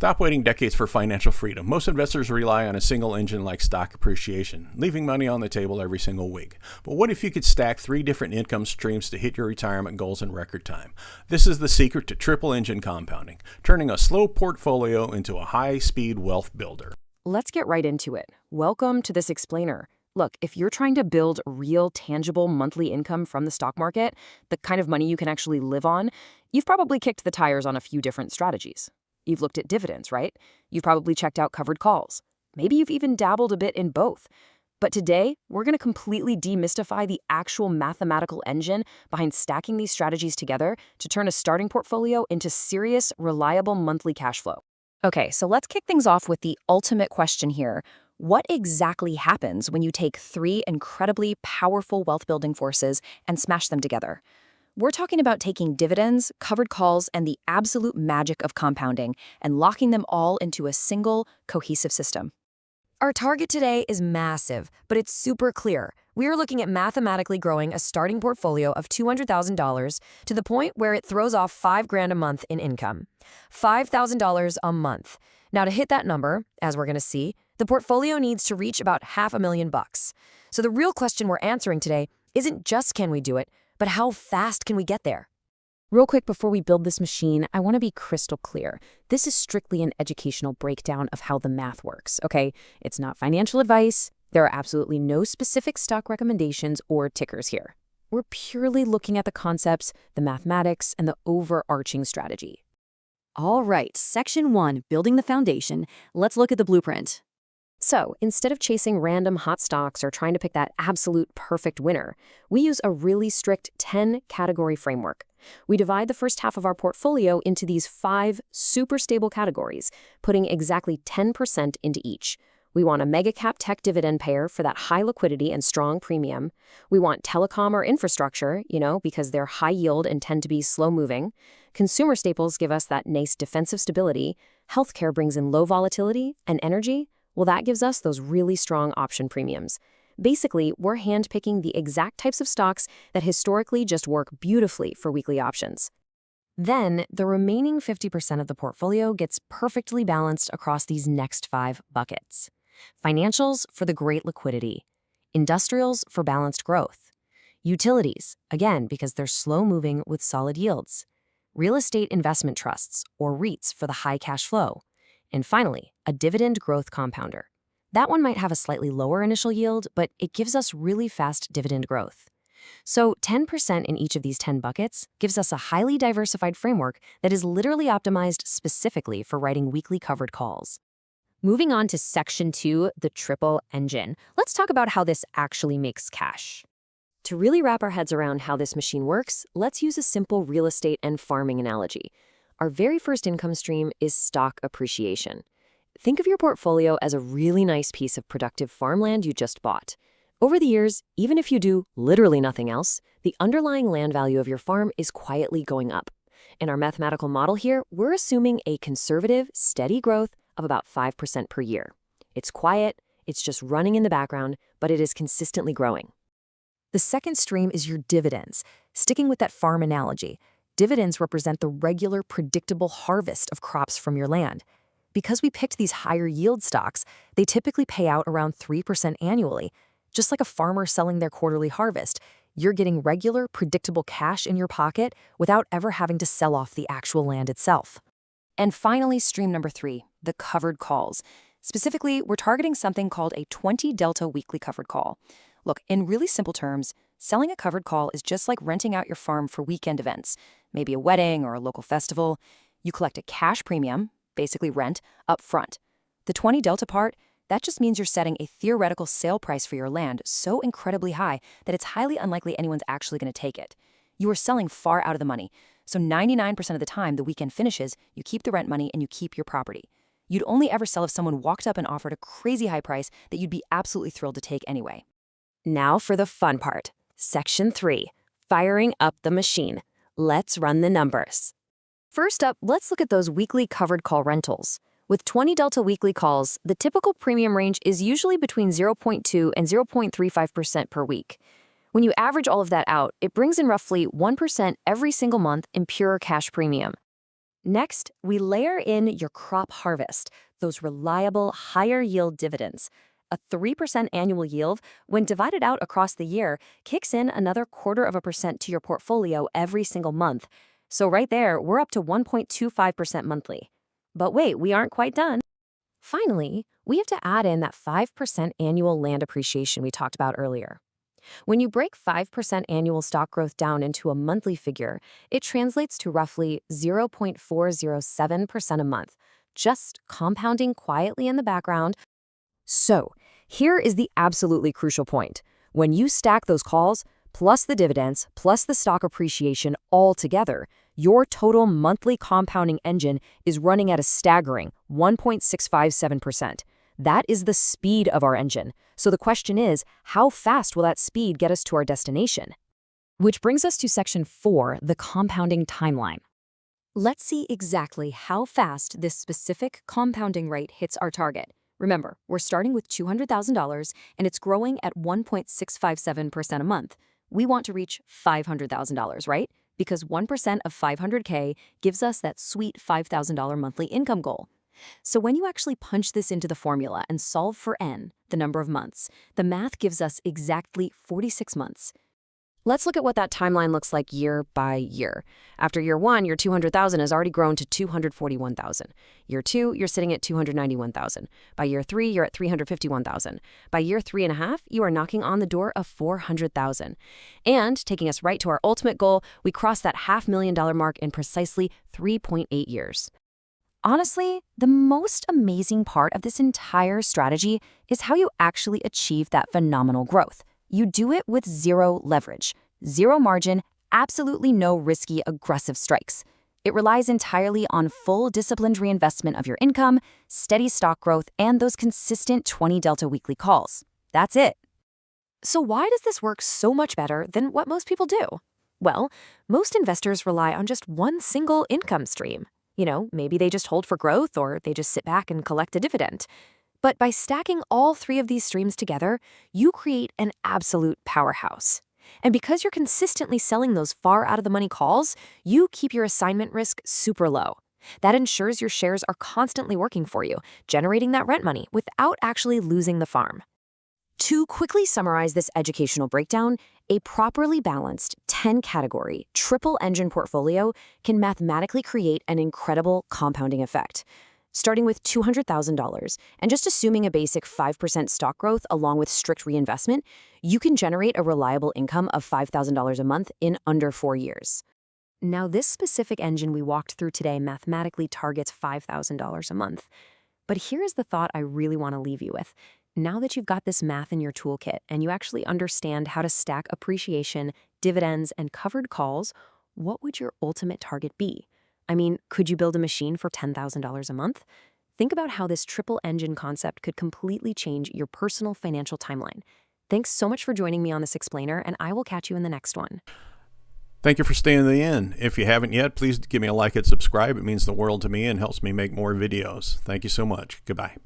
Stop waiting decades for financial freedom. Most investors rely on a single engine like stock appreciation, leaving money on the table every single week. But what if you could stack 3 different income streams to hit your retirement goals in record time? This is the secret to triple engine compounding, turning a slow portfolio into a high-speed wealth builder. Let's get right into it. Welcome to this explainer. Look, if you're trying to build real, tangible monthly income from the stock market, the kind of money you can actually live on, you've probably kicked the tires on a few different strategies. You've looked at dividends, right? You've probably checked out covered calls. Maybe you've even dabbled a bit in both. But today, we're going to completely demystify the actual mathematical engine behind stacking these strategies together to turn a starting portfolio into serious, reliable monthly cash flow. Okay, so let's kick things off with the ultimate question here. What exactly happens when you take 3 incredibly powerful wealth-building forces and smash them together? We're talking about taking dividends, covered calls, and the absolute magic of compounding and locking them all into a single, cohesive system. Our target today is massive, but it's super clear. We are looking at mathematically growing a starting portfolio of $200,000 to the point where it throws off $5,000 a month in income. $5,000 a month. Now, to hit that number, as we're going to see, the portfolio needs to reach about $500,000. So the real question we're answering today isn't just can we do it, but how fast can we get there? Real quick before we build this machine, I want to be crystal clear. This is strictly an educational breakdown of how the math works, okay? It's not financial advice. There are absolutely no specific stock recommendations or tickers here. We're purely looking at the concepts, the mathematics, and the overarching strategy. All right, section 1, building the foundation. Let's look at the blueprint. So, instead of chasing random hot stocks or trying to pick that absolute perfect winner, we use a really strict 10-category framework. We divide the first half of our portfolio into these 5 super stable categories, putting exactly 10% into each. We want a mega-cap tech dividend payer for that high liquidity and strong premium. We want telecom or infrastructure, because they're high yield and tend to be slow-moving. Consumer staples give us that nice defensive stability. Healthcare brings in low volatility. And energy, well, that gives us those really strong option premiums. Basically, we're handpicking the exact types of stocks that historically just work beautifully for weekly options. Then, the remaining 50% of the portfolio gets perfectly balanced across these next 5 buckets. Financials for the great liquidity. Industrials for balanced growth. Utilities, again, because they're slow-moving with solid yields. Real estate investment trusts, or REITs, for the high cash flow. And finally, a dividend growth compounder. That one might have a slightly lower initial yield, but it gives us really fast dividend growth. So 10% in each of these 10 buckets gives us a highly diversified framework that is literally optimized specifically for writing weekly covered calls. Moving on to section 2, the triple engine. Let's talk about how this actually makes cash. To really wrap our heads around how this machine works, let's use a simple real estate and farming analogy. Our very first income stream is stock appreciation. Think of your portfolio as a really nice piece of productive farmland you just bought. Over the years, even if you do literally nothing else, the underlying land value of your farm is quietly going up. In our mathematical model here, we're assuming a conservative, steady growth of about 5% per year. It's quiet, it's just running in the background, but it is consistently growing. The second stream is your dividends. Sticking with that farm analogy, dividends represent the regular, predictable harvest of crops from your land. Because we picked these higher yield stocks, they typically pay out around 3% annually. Just like a farmer selling their quarterly harvest, you're getting regular, predictable cash in your pocket without ever having to sell off the actual land itself. And finally, stream number 3, the covered calls. Specifically, we're targeting something called a 20 delta weekly covered call. Look, in really simple terms, selling a covered call is just like renting out your farm for weekend events, maybe a wedding or a local festival. You collect a cash premium, basically rent, up front. The 20 delta part, that just means you're setting a theoretical sale price for your land so incredibly high that it's highly unlikely anyone's actually going to take it. You are selling far out of the money, so 99% of the time the weekend finishes, you keep the rent money and you keep your property. You'd only ever sell if someone walked up and offered a crazy high price that you'd be absolutely thrilled to take anyway. Now for the fun part. Section 3, firing up the machine. Let's run the numbers. First up, let's look at those weekly covered call rentals. With 20 delta weekly calls, the typical premium range is usually between 0.2 and 0.35% per week. When you average all of that out, it brings in roughly 1% every single month in pure cash premium. Next, we layer in your crop harvest, those reliable, higher yield dividends. A 3% annual yield, when divided out across the year, kicks in another 0.25% to your portfolio every single month. So right there, we're up to 1.25% monthly. But wait, we aren't quite done. Finally, we have to add in that 5% annual land appreciation we talked about earlier. When you break 5% annual stock growth down into a monthly figure, it translates to roughly 0.407% a month, just compounding quietly in the background. So, here is the absolutely crucial point. When you stack those calls, plus the dividends, plus the stock appreciation all together, your total monthly compounding engine is running at a staggering 1.657%. That is the speed of our engine. So the question is, how fast will that speed get us to our destination? Which brings us to section 4, the compounding timeline. Let's see exactly how fast this specific compounding rate hits our target. Remember, we're starting with $200,000 and it's growing at 1.657% a month. We want to reach $500,000, right? Because 1% of $500K gives us that sweet $5,000 monthly income goal. So when you actually punch this into the formula and solve for n, the number of months, the math gives us exactly 46 months. Let's look at what that timeline looks like year by year. After year 1, your $200,000 has already grown to $241,000. Year 2, you're sitting at $291,000. By year 3, you're at $351,000. By year 3.5, you are knocking on the door of $400,000. And taking us right to our ultimate goal, we cross that $500,000 mark in precisely 3.8 years. Honestly, the most amazing part of this entire strategy is how you actually achieve that phenomenal growth. You do it with zero leverage, zero margin, absolutely no risky, aggressive strikes. It relies entirely on full disciplined reinvestment of your income, steady stock growth, and those consistent 20 delta weekly calls. That's it. So why does this work so much better than what most people do? Well, most investors rely on just one single income stream. Maybe they just hold for growth or they just sit back and collect a dividend. But by stacking all 3 of these streams together, you create an absolute powerhouse. And because you're consistently selling those far out of the money calls, you keep your assignment risk super low. That ensures your shares are constantly working for you, generating that rent money without actually losing the farm. To quickly summarize this educational breakdown, a properly balanced 10-category triple engine portfolio can mathematically create an incredible compounding effect. Starting with $200,000 and just assuming a basic 5% stock growth along with strict reinvestment, you can generate a reliable income of $5,000 a month in under 4 years. Now, this specific engine we walked through today mathematically targets $5,000 a month. But here's the thought I really want to leave you with. Now that you've got this math in your toolkit and you actually understand how to stack appreciation, dividends, and covered calls, what would your ultimate target be? I mean, could you build a machine for $10,000 a month? Think about how this triple engine concept could completely change your personal financial timeline. Thanks so much for joining me on this explainer, and I will catch you in the next one. Thank you for staying to the end. If you haven't yet, please give me a like and subscribe. It means the world to me and helps me make more videos. Thank you so much. Goodbye.